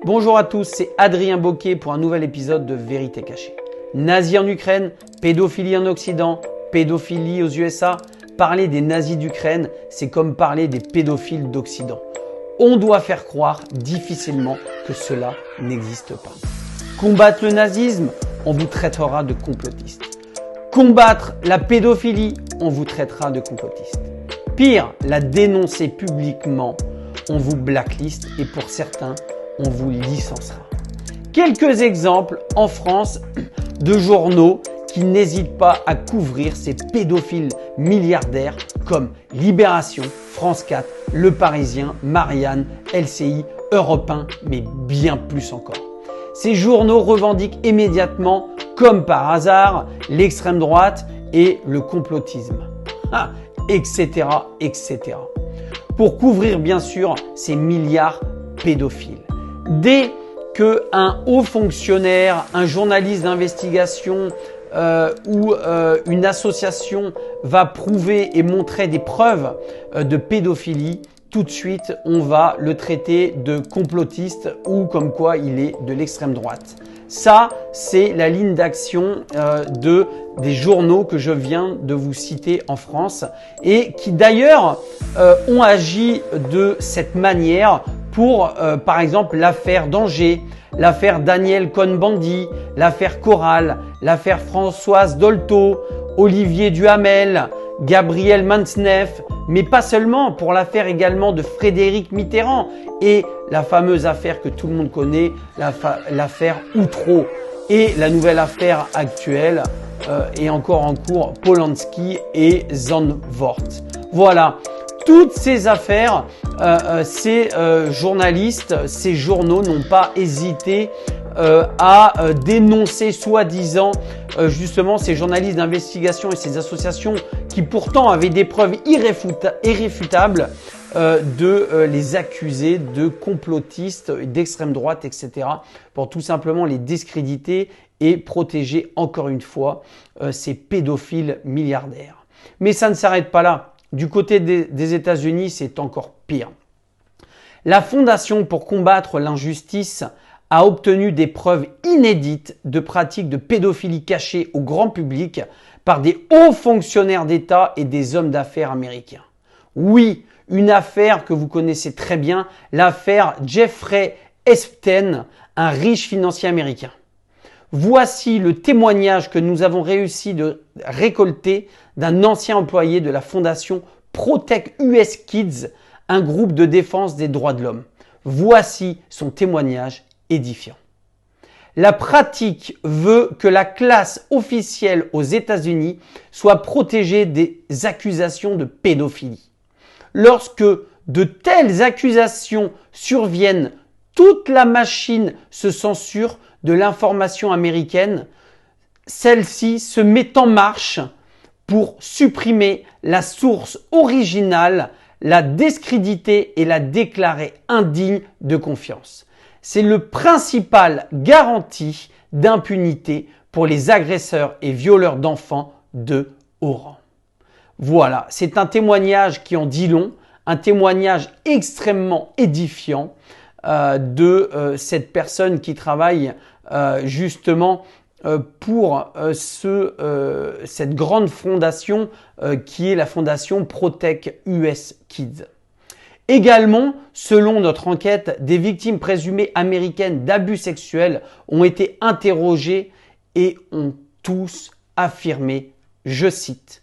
Bonjour à tous, c'est Adrien Bocquet pour un nouvel épisode de Vérité cachée. Nazis en Ukraine, pédophilie en Occident, pédophilie aux USA. Parler des nazis d'Ukraine, c'est comme parler des pédophiles d'Occident. On doit faire croire difficilement que cela n'existe pas. Combattre le nazisme, on vous traitera de complotiste. Combattre la pédophilie, on vous traitera de complotiste. Pire, la dénoncer publiquement, on vous blacklist et pour certains, on vous licenciera. Quelques exemples en France de journaux qui n'hésitent pas à couvrir ces pédophiles milliardaires comme Libération, France 4, Le Parisien, Marianne, LCI, Europe 1, mais bien plus encore. Ces journaux revendiquent immédiatement, comme par hasard, l'extrême droite et le complotisme, etc., etc. Pour couvrir bien sûr ces milliards pédophiles. Dès qu'un haut fonctionnaire, un journaliste d'investigation ou une association va prouver et montrer des preuves de pédophilie, tout de suite on va le traiter de complotiste ou comme quoi il est de l'extrême droite. Ça, c'est la ligne d'action des journaux que je viens de vous citer en France et qui d'ailleurs ont agi de cette manière pour, par exemple, l'affaire d'Angers, l'affaire Daniel Cohn-Bendit, l'affaire Coral, l'affaire Françoise Dolto, Olivier Duhamel, Gabriel Matzneff, mais pas seulement, pour l'affaire également de Frédéric Mitterrand et la fameuse affaire que tout le monde connaît, l'affaire Outreau et la nouvelle affaire actuelle est encore en cours, Polanski et Zandvoort. Voilà. Toutes ces affaires, ces journalistes, ces journaux n'ont pas hésité à dénoncer soi-disant justement ces journalistes d'investigation et ces associations qui pourtant avaient des preuves irréfutables de les accuser de complotistes, d'extrême droite, etc. pour tout simplement les discréditer et protéger encore une fois ces pédophiles milliardaires. Mais ça ne s'arrête pas là. Du côté des États-Unis, c'est encore pire. La Fondation pour combattre l'injustice a obtenu des preuves inédites de pratiques de pédophilie cachées au grand public par des hauts fonctionnaires d'État et des hommes d'affaires américains. Oui, une affaire que vous connaissez très bien, l'affaire Jeffrey Epstein, un riche financier américain. Voici le témoignage que nous avons réussi de récolter d'un ancien employé de la fondation Protect US Kids, un groupe de défense des droits de l'homme. Voici son témoignage édifiant. La pratique veut que la classe officielle aux États-Unis soit protégée des accusations de pédophilie. Lorsque de telles accusations surviennent, toute la machine se censure de l'information américaine. Celle-ci se met en marche pour supprimer la source originale, la discréditer et la déclarer indigne de confiance. C'est le principal garantie d'impunité pour les agresseurs et violeurs d'enfants de haut rang. Voilà, c'est un témoignage qui en dit long, un témoignage extrêmement édifiant de cette personne qui travaille justement pour cette grande fondation qui est la fondation Protect US Kids. Également, selon notre enquête, des victimes présumées américaines d'abus sexuels ont été interrogées et ont tous affirmé, je cite,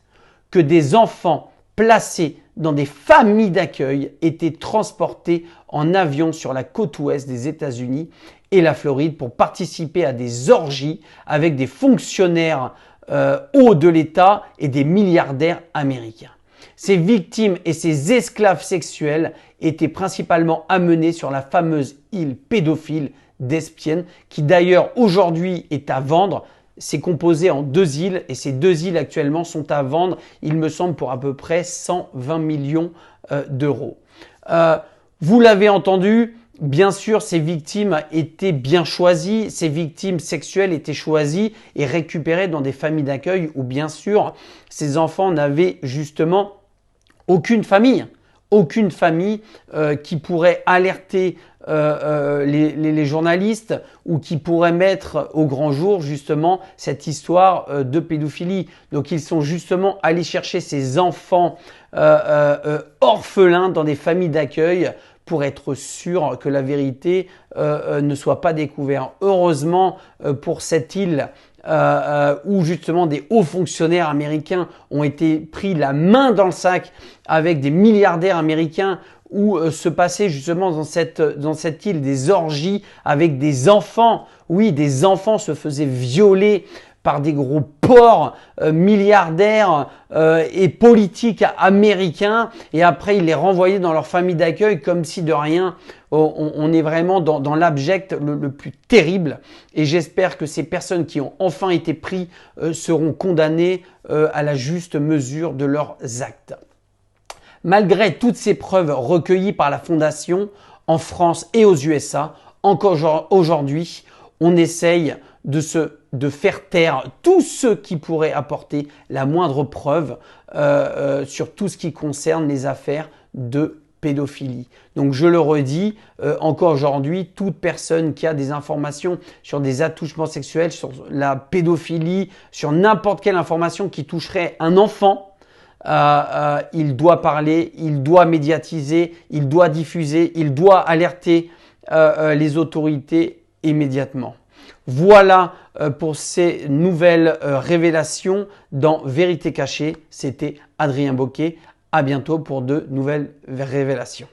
que des enfants placés dans des familles d'accueil étaient transportés en avion sur la côte ouest des États-Unis et la Floride pour participer à des orgies avec des fonctionnaires hauts de l'État et des milliardaires américains. Ces victimes et ces esclaves sexuels étaient principalement amenés sur la fameuse île pédophile d'Epstein, qui d'ailleurs aujourd'hui est à vendre. C'est composé en 2 îles et ces 2 îles actuellement sont à vendre, il me semble, pour à peu près 120 millions d'euros. Vous l'avez entendu, bien sûr, ces victimes étaient bien choisies, ces victimes sexuelles étaient choisies et récupérées dans des familles d'accueil où bien sûr, ces enfants n'avaient justement aucune famille. aucune famille qui pourrait alerter les journalistes ou qui pourraient mettre au grand jour justement cette histoire de pédophilie. Donc ils sont justement allés chercher ces enfants orphelins dans des familles d'accueil pour être sûr que la vérité ne soit pas découverte. Heureusement pour cette île où justement des hauts fonctionnaires américains ont été pris la main dans le sac avec des milliardaires américains, où se passaient justement dans cette île des orgies avec des enfants. Oui, des enfants se faisaient violer par des gros porcs milliardaires et politiques américains, et après ils les renvoyaient dans leur famille d'accueil comme si de rien. On est vraiment dans l'abject le plus terrible, et j'espère que ces personnes qui ont enfin été prises seront condamnées à la juste mesure de leurs actes. Malgré toutes ces preuves recueillies par la Fondation en France et aux USA, encore aujourd'hui, on essaye de faire taire tous ceux qui pourraient apporter la moindre preuve sur tout ce qui concerne les affaires de pédophilie. Donc je le redis, encore aujourd'hui, toute personne qui a des informations sur des attouchements sexuels, sur la pédophilie, sur n'importe quelle information qui toucherait un enfant, il doit parler, il doit médiatiser, il doit diffuser, il doit alerter les autorités immédiatement. Voilà pour ces nouvelles révélations dans Vérité Cachée. C'était Adrien Bocquet. À bientôt pour de nouvelles révélations.